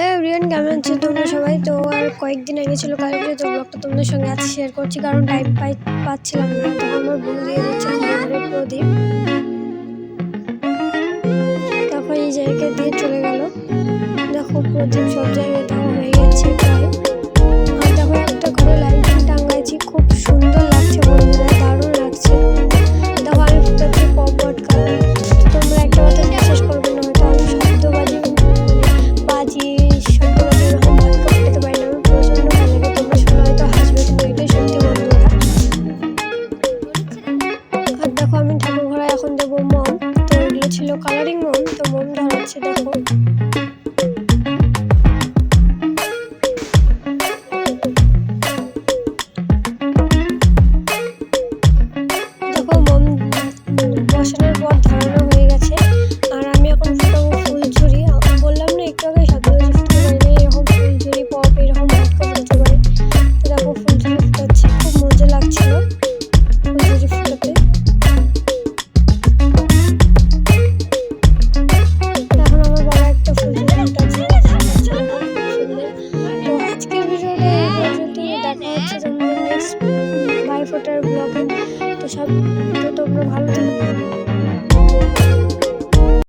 Hello everyone, কেমন আছো তোমরা সবাই? তো আর কয়েকদিন আগে ছিল কালী পুজো, তো ব্লগটা তোমাদের সঙ্গে আজ শেয়ার করছি কারণ টাইম পাচ্ছিলাম না। তখন আমার বউ দিয়ে দিচ্ছিল ঘরের প্রদীপ, তারপর এই জায়গায় দিয়ে চলে গেল। দেখো প্রদীপ সব জায়গায় দেওয়া হয়ে গেছে প্রায়। আর দেখো একটা ঘরে লাইটিং টাঙ্গাইছি, খুব সুন্দর লাগছে বন্ধুরা, দারুণ লাগছে। দেখো আমি ফুটাচ্ছি পপকর্ন কালার। তোমরা একটা কথা বিশ্বাস করবে না, হয়তো আমি শব্দবাজি বাজি শব্দবাজি এরকম ভাবে ফুটাতে পারি না, আমার প্রচন্ড ভালো লাগে। তোমরা শুনে হয়তো হাসবে, কিন্তু এটাই সত্যি বন্ধুরা। আর দেখো আমি ঠাকুর ঘরে এখন দেবো মম, তো এগুলো ছিল কালারিং মম, তো মম ধরাচ্ছে। দেখো মম বসানোর পর ধরানো হয়ে গেছে। আর আমি এখন ফুটাবো ফুলঝুরি। বললাম না একটু আগে শব্দবাজি ফুটাতে পারি না, এরকম ফুলঝুরি পপ এরকম ভাটকা ফুটাতে পারি। তো দেখো ফুলঝুরি ফুটাচ্ছি, খুব মজা লাগছিল ফুলঝুরি ফুটাতে। এখন আমার বাবা একটা ফুলঝুরি ফুটাচ্ছে, তো আজকের ভিডিওটা এই পর্যন্তই। দেখা হচ্ছে তোমাদের নেক্সট ভাইফোঁটার ব্লগে। তো তোমরা ভালো থাকো।